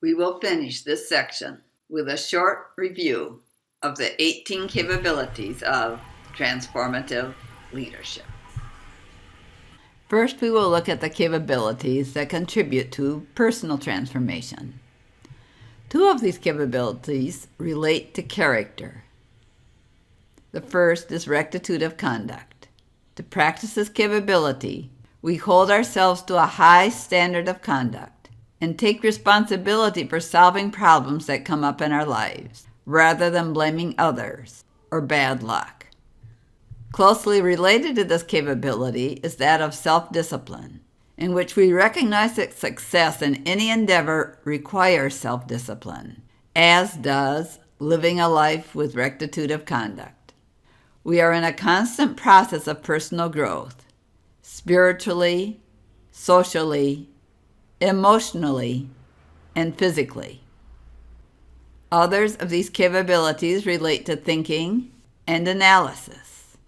We will finish this section with a short review of the 18 capabilities of transformative leadership. First, we will look at the capabilities that contribute to personal transformation. Two of these capabilities relate to character. The first is rectitude of conduct. To practice this capability, we hold ourselves to a high standard of conduct and take responsibility for solving problems that come up in our lives, rather than blaming others or bad luck. Closely related to this capability is that of self-discipline, in which we recognize that success in any endeavor requires self-discipline, as does living a life with rectitude of conduct. We are in a constant process of personal growth, spiritually, socially, emotionally, and physically. Others of these capabilities relate to thinking and analysis.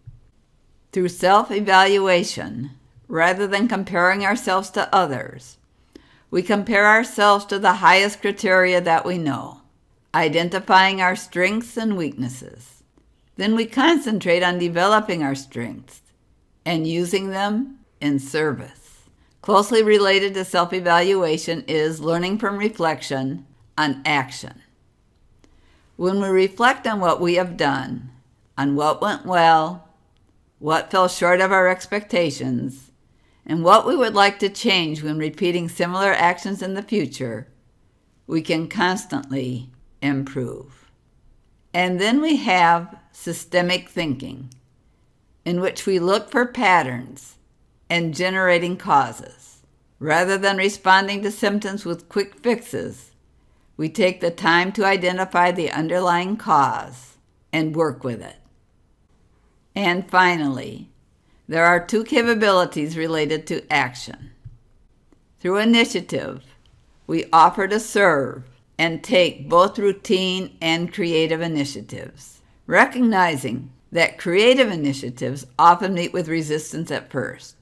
Through self-evaluation, rather than comparing ourselves to others, we compare ourselves to the highest criteria that we know, identifying our strengths and weaknesses. Then we concentrate on developing our strengths and using them in service. Closely related to self-evaluation is learning from reflection on action. When we reflect on what we have done, on what went well, what fell short of our expectations, and what we would like to change when repeating similar actions in the future, we can constantly improve. And then we have systemic thinking, in which we look for patterns and generating causes. Rather than responding to symptoms with quick fixes, we take the time to identify the underlying cause and work with it. And finally, there are two capabilities related to action. Through initiative, we offer to serve and take both routine and creative initiatives, recognizing that creative initiatives often meet with resistance at first.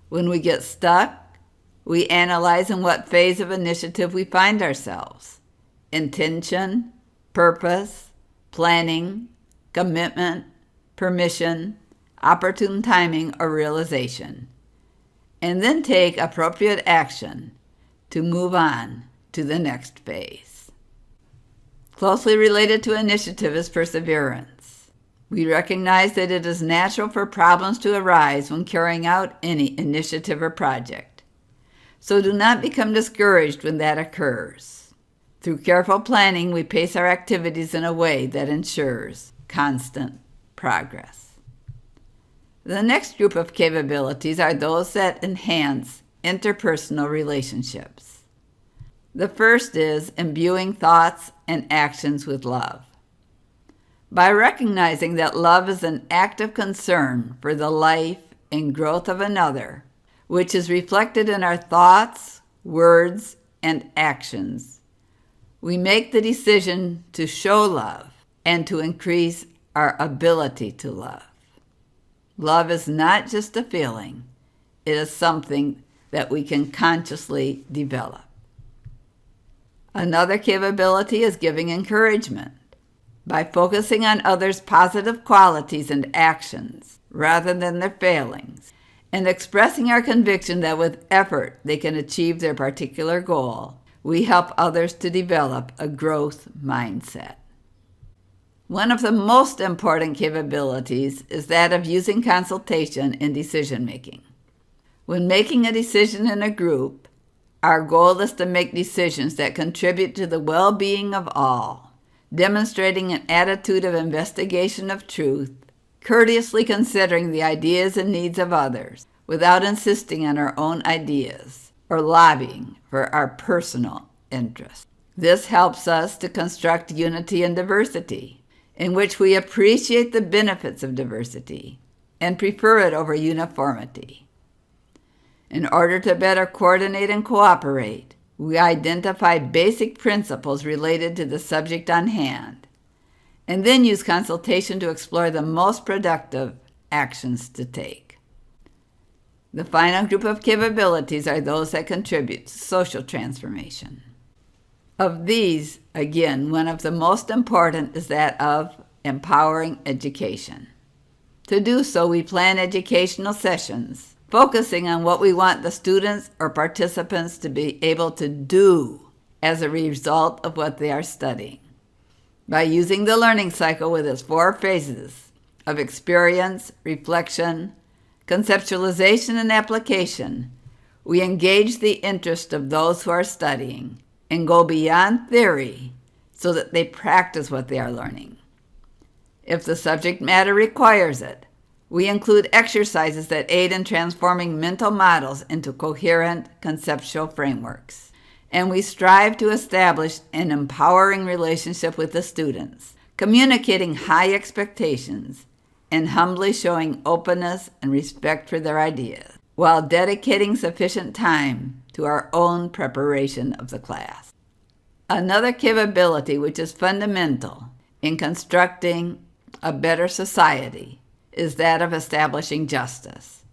When we get stuck, we analyze in what phase of initiative we find ourselves: intention, purpose, planning, commitment, permission, opportune timing, or realization, and then take appropriate action to move on to the next phase. Closely related to initiative is perseverance. We recognize that it is natural for problems to arise when carrying out any initiative or project, so do not become discouraged when that occurs. Through careful planning, we pace our activities in a way that ensures constant progress. The next group of capabilities are those that enhance interpersonal relationships. The first is imbuing thoughts and actions with love. By recognizing that love is an active concern for the life and growth of another, which is reflected in our thoughts, words, and actions, we make the decision to show love and to increase our ability to love. Love is not just a feeling, it is something that we can consciously develop. Another capability is giving encouragement. By focusing on others' positive qualities and actions rather than their failings, and expressing our conviction that with effort they can achieve their particular goal, we help others to develop a growth mindset. One of the most important capabilities is that of using consultation in decision-making. When making a decision in a group, our goal is to make decisions that contribute to the well-being of all, demonstrating an attitude of investigation of truth, courteously considering the ideas and needs of others, without insisting on our own ideas or lobbying for our personal interests. This helps us to construct unity and diversity, in which we appreciate the benefits of diversity and prefer it over uniformity. In order to better coordinate and cooperate, we identify basic principles related to the subject on hand, and then use consultation to explore the most productive actions to take. The final group of capabilities are those that contribute to social transformation. Of these, again, one of the most important is that of empowering education. To do so, we plan educational sessions, focusing on what we want the students or participants to be able to do as a result of what they are studying. By using the learning cycle with its 4 phases of experience, reflection, conceptualization, and application, we engage the interest of those who are studying and go beyond theory so that they practice what they are learning. If the subject matter requires it, we include exercises that aid in transforming mental models into coherent conceptual frameworks. And we strive to establish an empowering relationship with the students, communicating high expectations and humbly showing openness and respect for their ideas, while dedicating sufficient time to our own preparation of the class. Another capability which is fundamental in constructing a better society is that of establishing justice.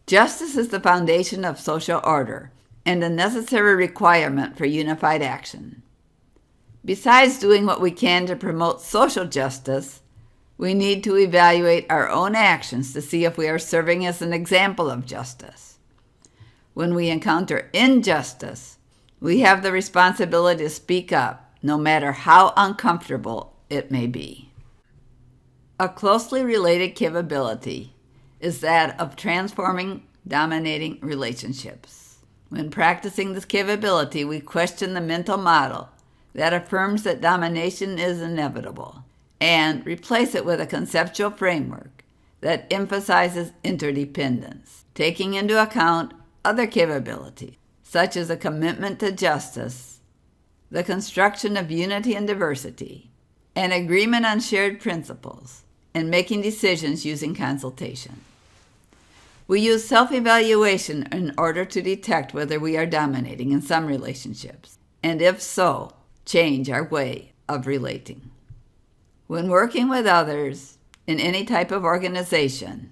Justice is the foundation of social order and a necessary requirement for unified action. Besides doing what we can to promote social justice, we need to evaluate our own actions to see if we are serving as an example of justice. When we encounter injustice, we have the responsibility to speak up, no matter how uncomfortable it may be. A closely related capability is that of transforming dominating relationships. When practicing this capability, we question the mental model that affirms that domination is inevitable and replace it with a conceptual framework that emphasizes interdependence, taking into account other capabilities, such as a commitment to justice, the construction of unity and diversity, an agreement on shared principles, and making decisions using consultation. We use self-evaluation in order to detect whether we are dominating in some relationships, and if so, change our way of relating. When working with others in any type of organization,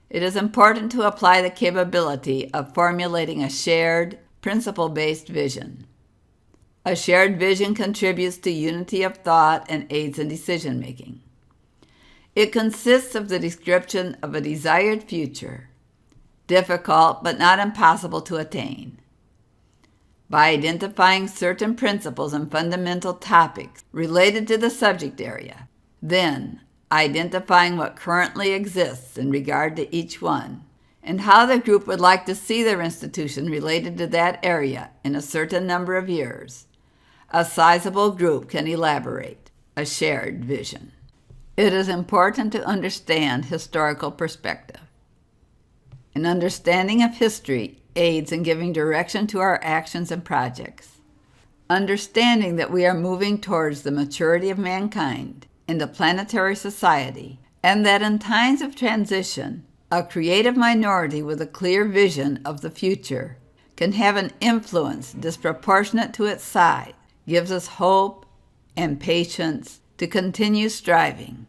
it is important to apply the capability of formulating a shared, principle-based vision. A shared vision contributes to unity of thought and aids in decision-making. It consists of the description of a desired future, difficult but not impossible to attain. By identifying certain principles and fundamental topics related to the subject area, then identifying what currently exists in regard to each one, and how the group would like to see their institution related to that area in a certain number of years, a sizable group can elaborate a shared vision. It is important to understand historical perspective. An understanding of history aids in giving direction to our actions and projects. Understanding that we are moving towards the maturity of mankind in the planetary society, and that in times of transition, a creative minority with a clear vision of the future can have an influence disproportionate to its size, gives us hope and patience to continue striving.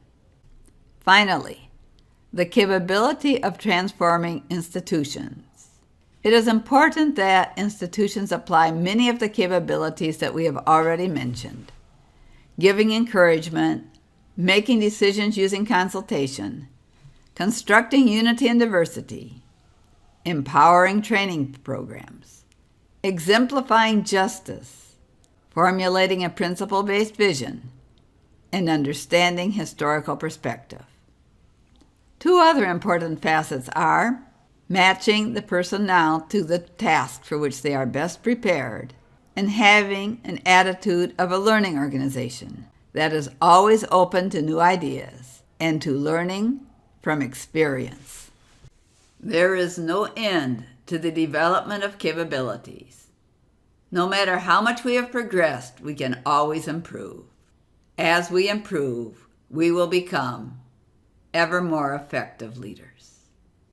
Finally, the capability of transforming institutions. It is important that institutions apply many of the capabilities that we have already mentioned: giving encouragement, making decisions using consultation, constructing unity and diversity, empowering training programs, exemplifying justice, formulating a principle-based vision, and understanding historical perspective. 2 other important facets are matching the personnel to the task for which they are best prepared, and having an attitude of a learning organization that is always open to new ideas and to learning from experience. There is no end to the development of capabilities. No matter how much we have progressed, we can always improve. As we improve, we will become ever more effective leaders.